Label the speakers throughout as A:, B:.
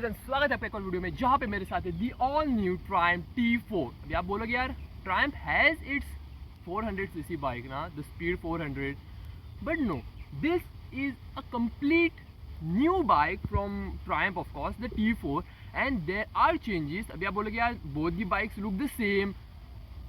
A: Guys स्वागत है आपका एक और वीडियो में जहाँ पे मेरे साथ है the all new Triumph T4। अभी आप बोलोगे यार Triumph has its 400cc bike ना, the speed 400, but no, this is a complete new bike from Triumph of course, the T4, and there are changes. अभी आप बोलोगे यार both the bikes look the same,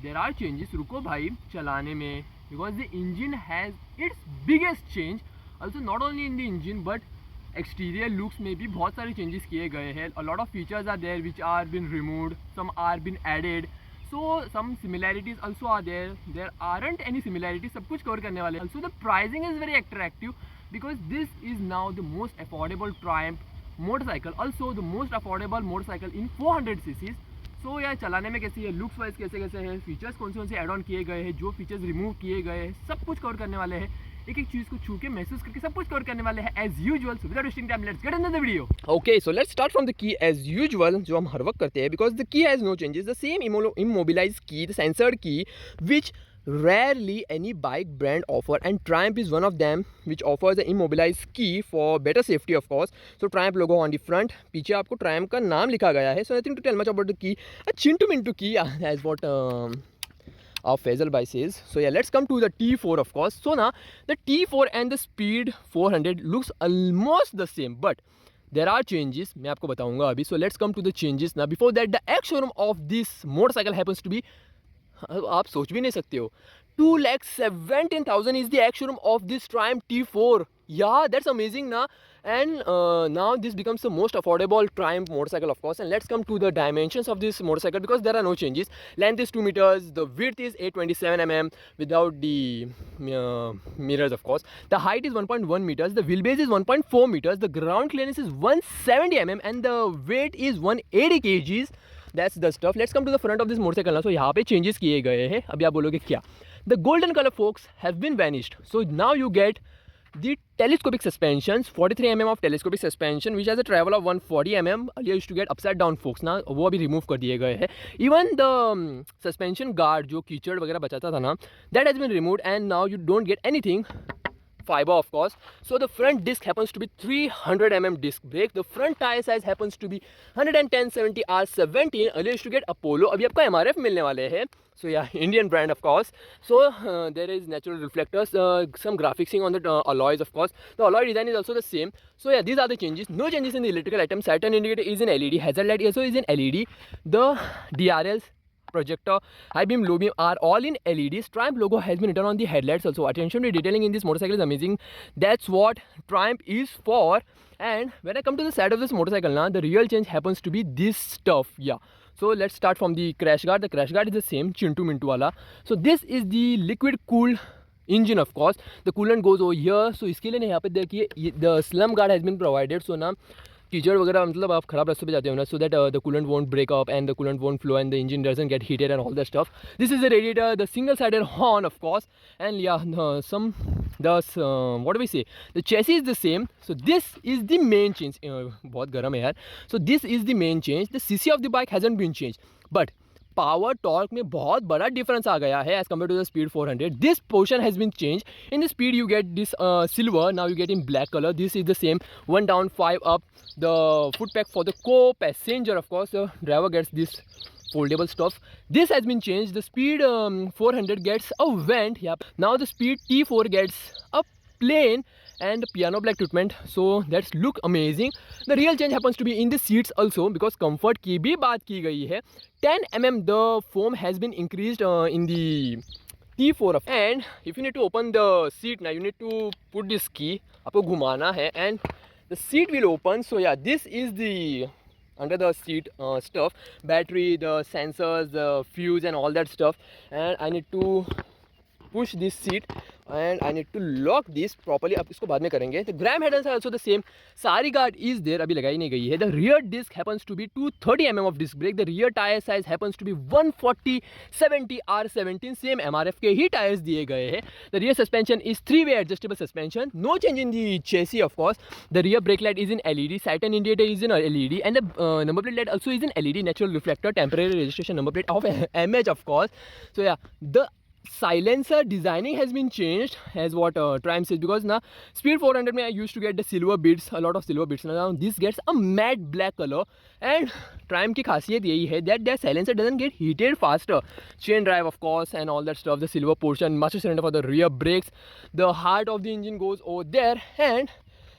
A: there are changes. रुको भाई चलाने में, because the engine has its biggest change, also not only in the engine but exterior looks में भी बहुत सारे चेंजेस किए गए हैं। A lot of features are there which are been removed, some are been added, so some similarities also are there aren't any similarities, सब कुछ cover करने वाले हैं। Also the pricing is very attractive because this is now the most affordable Triumph motorcycle, also the most affordable motorcycle in 400cc। So यार चलाने में कैसी है, लुक्स वाइज कैसे कैसे है, फीचर्स कौन से ऐड ऑन किए गए हैं, जो फीचर्स रिमूव किए गए हैं, सब कुछ कवर करने वाले हैं। एक एक चीज को छू के महसूस करके सब कुछ कवर करने वाले हैं as usual. So without wasting time let's get into the video.
B: Okay, so let's start from the key as usual, जो हम हर वक्त करते हैं, because the key has no changes, the same immobilized key, the censored key, which rarely any bike brand offer, and Triumph is one of them which offers the immobilized key for better safety of course. So Triumph logo on the front, पीछे आपको Triumph का नाम लिखा गया है. So nothing to tell much about the key, a chintu mintu key as what our Faisal bhai says. So yeah, let's come to the T4 of course. So now the T4 and the Speed 400 looks almost the same, but there are changes, मैं आपको बताऊंगा अभी. So let's come to the changes now. Before that, the ex showroom of this motorcycle happens to be, आप सोच भी नहीं सकते हो, 2,17,000 is the ex showroom of this Triumph T4. Yeah, that's amazing na. And now this becomes the most affordable Triumph motorcycle of course. And let's come to the dimensions of this motorcycle because there are no changes. Length is 2 meters, the width is 827 mm without the mirrors of course. The height is 1.1 meters, the wheelbase is 1.4 meters, the ground clearance is 170 mm and the weight is 180 kgs. That's the stuff. Let's come to the front of this motorcycle now. So यहाँ पे changes किए गए हैं. अभी आप बोलोगे क्या? The golden color forks have been vanished. So now you get the telescopic suspensions, 43 mm of telescopic suspension which has a travel of 140 mm. Earlier used to get upside down forks ना, वो अभी remove कर दिए गए हैं. Even the suspension guard जो कीचड़ वगैरह बचाता था ना, that has been removed and now you don't get anything fiber of course. So the front disc happens to be 300 mm disc brake. The front tire size happens to be 110/70 R17. Earlier used to get Apollo, अभी आपको MRF मिलने वाले हैं. So yeah, Indian brand of course. So there is natural reflectors, some graphicsing on the alloys of course. The alloy design is also the same. So yeah, these are the changes. No changes in the electrical items. Saturn indicator is in LED. Hazard light also is in LED. The DRLs, projector, high beam, low beam are all in LEDs. Triumph logo has been written on the headlights also. Attention to detailing in this motorcycle is amazing. That's what Triumph is for. And when I come to the side of this motorcycle now, the real change happens to be this stuff. Yeah. So let's start from the crash guard. The crash guard is the same, chintu mintu wala. So this is the liquid cooled engine of course. The coolant goes over here. So इसके लिए यहाँ पे देखिए the slum guard has been provided. So now कीचड़ वगैरह मतलब आप खराब रास्ते पे जाते हो ना, so that the coolant won't break up and the coolant won't flow and the engine doesn't get heated and all that stuff. This is the radiator, the single sided horn of course, and yeah, what do we say, the chassis is the same. So this is the main change. बहुत गर्म है यार. So this is the main change. The cc of the bike hasn't been changed, but power torque में बहुत बड़ा difference आ गया है as compare to the speed 400. This portion has been change. In the Speed you get this silver, now you get in black colour. This is the same, 1 down 5 up. The foot pack for the co-passenger of course, the driver gets this foldable stuff. This has been changed. The speed 400 gets a vent. Yep. Now the speed T4 gets a plain and piano black treatment, so that's look amazing. The real change happens to be in the seats also because comfort की भी बात की गई है. 10 mm the foam has been increased in the T4 of, and if you need to open the seat now, you need to put this key, आपको घुमाना है and the seat will open. So yeah, this is the under the seat stuff, battery, the sensors, the fuse and all that stuff, and I need to push this seat and I need to lock this properly. अब इसको बाद में करेंगे. The gram headers are also the same. सारी guard is there, अभी लगाई नहीं गई है. The rear disc happens to be 230 mm of disc brake. The rear tire size happens to be 140/70 R17. Same MRF के ही tires दिए गए हैं. The rear suspension is 3-way adjustable suspension. No change in the chassis of course. The rear brake light is in LED. Saturn indicator is in LED, and the number plate light also is in LED. Natural reflector, temporary registration number plate of MH of course. So yeah, the silencer designing has been changed, as what Triumph says, because now Speed 400 mein I used to get the silver bits, a lot of silver bits. Now this gets a matte black color, and Triumph की खासियत यही है that their silencer doesn't get heated faster. Chain drive, of course, and all that stuff. The silver portion, master cylinder for the rear brakes. The heart of the engine goes over there, and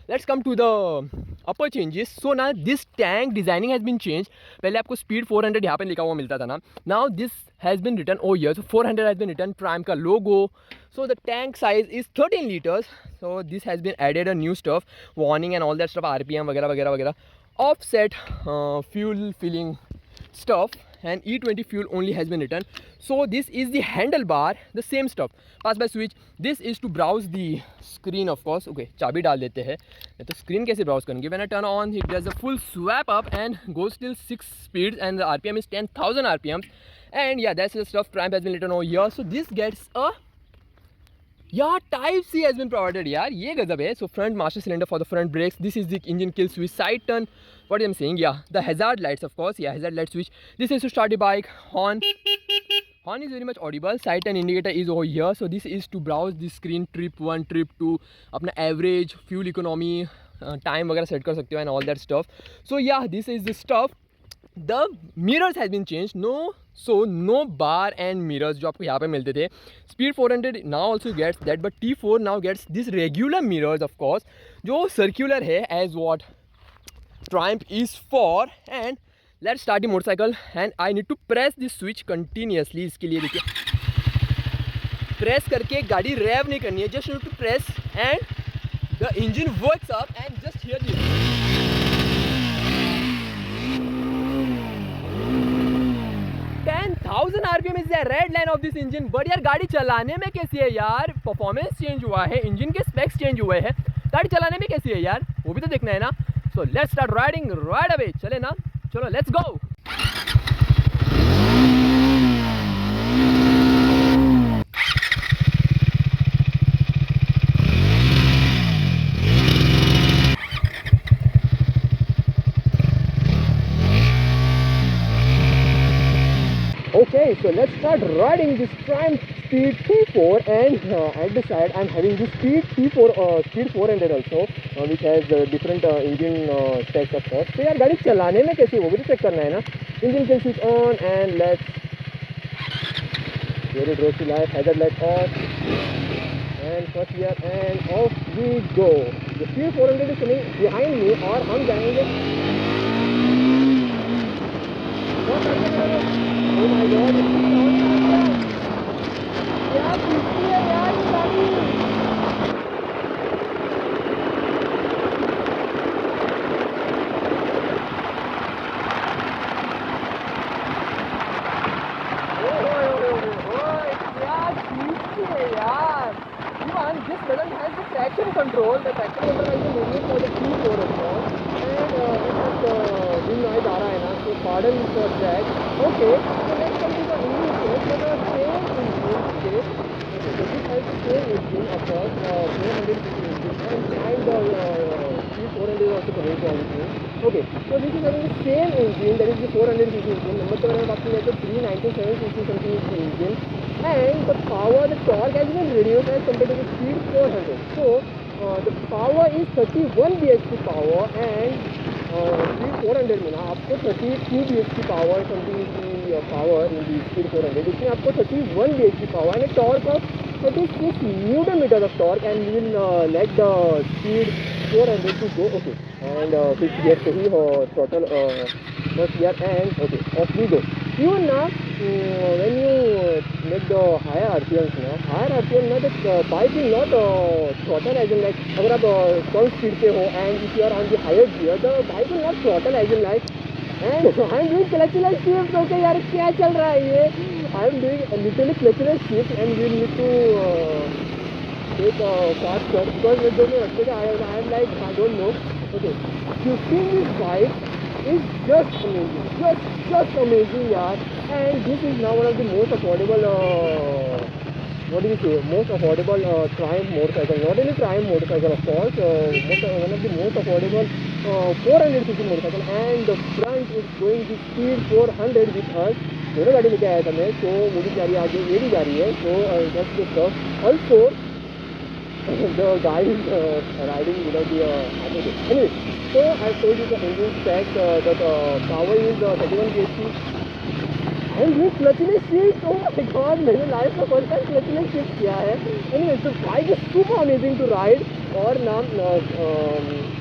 B: let's come to the upper changes. So now this tank designing has been changed. पहले आपको speed 400 यहाँ पे लिखा हुआ मिलता था ना. Now this has been written over here. So 400 has been written, Triumph का logo. So the tank size is 13 liters. So this has been added a new stuff, warning and all that stuff, RPM वगैरह वगैरह वगैरह. Offset fuel filling stuff, and E20 fuel only has been written. So this is the handlebar, the same stuff. Pass by switch. This is to browse the screen, of course. Okay, चाबी डाल देते हैं. तो screen कैसे browse करेंगे? When I turn on, it does a full swap up and goes till 6 speeds, and the RPM is 10,000 RPM. And yeah, that's the stuff. Triumph has been written over here. So this gets a Type C has been provided. यार ये गजब है. So front master cylinder for the front brakes. This is the engine kill switch, side turn. What am I saying? Yeah, the hazard lights, of course. Yeah, hazard light switch. This is to start the bike. Horn is very much audible. Side turn indicator is over here. So this is to browse the screen, trip 1, trip 2, अपना average, fuel economy, time वगैरह set कर सकते हो and all that stuff. So yeah, this is the stuff. The mirrors has been changed. No bar and mirrors जो आपको यहाँ पे मिलते थे. Speed 400 now also gets that, but T4 now gets this regular mirrors, of course, जो circular है, as what Triumph is for. And let's start the motorcycle, and I need to press this switch continuously. इसके लिए देखिए, press करके गाड़ी rev नहीं करनी है, just need to press and the engine works up, and just hear this. 10,000 RPM is the red line of this engine. But यार गाड़ी चलाने में कैसी है यार? परफॉर्मेंस चेंज हुआ है, इंजन के स्पेक्स चेंज हुए हैं, गाड़ी चलाने में कैसी है यार? वो भी तो देखना है ना. So let's start riding right away. चले ना, चलो let's go. Okay, so let's start riding this Triumph Speed T4, and at the side I'm having this Speed T4 Speed 400 also, which has different engine specs, of course. तो यार गाड़ी चलाने में कैसी वो भी तो चेक करना है ना. Engine kill switch on, and let's get it road to life. Hazard light off, and first gear, and off we go. The Speed 400 is coming behind me, और हम जाएंगे. Oh my God! क्या पीछे है यार ये गाड़ी? This button has the traction control. The traction control has been moving for the T4 as well. And wind noise आ रहा है ना, so pardon for that. Okay, so let's come to the engine case. So the same engine case. Okay, so this has the same engine, of course, 450 engine, and the T400 is also coming from engine. Okay, so this is having the same engine, that is the 450 engine. Number 7 is आपको लेकर 397cc something is the engine. And the power, the torque has been reduced as compared to the Speed 400. So the power is 31 bhp power, and Speed 400 में ना आपको 32 bhp power something is the power in the Speed 400. इसमें आपको 31 bhp power and a torque of 36 Newton meters of torque, and we will let the Speed 400 to go. Okay, and fifth gear पे ही throttle first gear, and okay, off we go. Even now when you make the higher RPMs now, the bike will not throttle as in like अगर आप कम speed पे हो, and if you are on the higher gear, the bike will not throttle as in like. And I am doing clutchless shift. Okay यार क्या चल रहा है ये? I am doing literally clutchless shift, and we need to take a fast cut because with the I am like I don't know. Okay, shifting this bike is just amazing, just amazing yaar. And this is now one of the most affordable most affordable Triumph motorcycle. Not only Triumph motorcycle, of course, one of the most affordable 400cc motorcycle. And the front is going to Speed 400 with us. दोनों गाड़ी लेके आया था मैं, तो मुझे जा रही है आगे, ये भी जा रही है, तो that's the stop also the guy is riding without the auto. Anyway, so I told you the engine spec that power is 31 kg and ये clutchless shift, oh my god, मैंने लाइफ में फर्स्ट टाइम clutchless shift किया है. Anyway, so bike is super amazing to ride और ना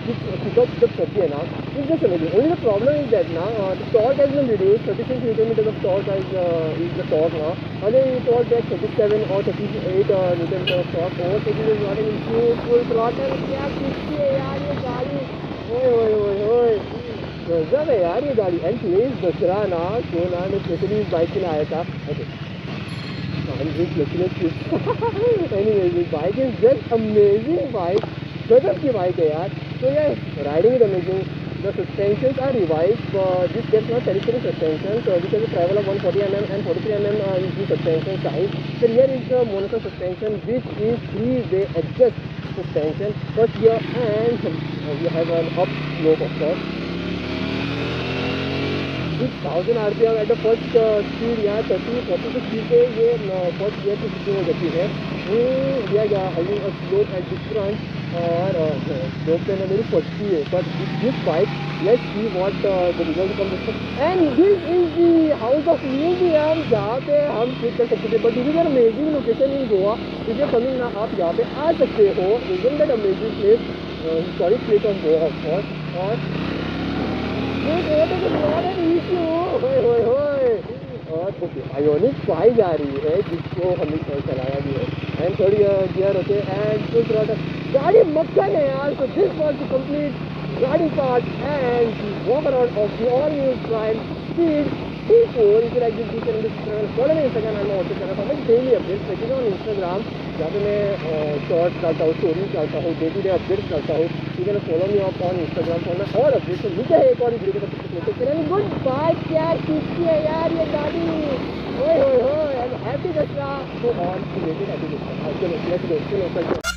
B: pickup जब करती है ना, it's just amazing. Only the problem is that now the torque has been reduced. 36 Newton of torque is the torque now. Earlier it was at 37 or 38 Newton of torque. Overtaking is not an issue. Full throttle, क्या खींचती है यार ये गाड़ी, ओए गजब है यार ये गाड़ी. एंड प्लीज दूसरा ना क्यों ना मैं स्पेशली इस बाइक के लिए आया था. Anyway this bike is just amazing bike, गजब की बाइक है यार. So yeah, riding is amazing. The suspensions are revised. This gets not telescopic suspension, so this has a travel of 140 mm and 43 mm is the suspension size. The rear is the monocoque suspension, which is 3-way adjust suspension. First gear and you have an up slope of course. 1000 RPM at the first speed यहाँ 30-40 की speed पे ये first gear की speed हो जाती है. दिया गया having a slope at the front और slope पे ना मेरी 40 है. But this bike, let's see what the result comes. And this is the house of museum जहाँ पे हम ट्रिप कर सकते थे. But this is an amazing location in Goa. If you're coming ना आप यहाँ पे आ सकते हो. Isn't that amazing place? Historic place of Goa of course. और और ओके आयोनिक 5 जा रही है जिसको हमने चलाया भी है. एंड थर्ड गियर होते एंड फुल थ्रॉटल. गाड़ी मक्खन है यार. So this was the complete riding part and walk around of the all new prime speed T4. If you like this channel, follow me on Instagram and also channel for my daily updates. Checking on Instagram जहाँ पे मैं shorts डालता हूँ, stories डालता हूँ, day to day updates डालता हूँ. You can follow me up on Instagram for my और अपडेट्स. तो मिलते हैं एक और वीडियो के साथ. Good bye. क्या खींचती है यार ये गाड़ी, ओए होए होए. हैप्पी दशहरा. तो ऑन रिलेटेड हैप्पी दशहरा. चलो लेट्स गो.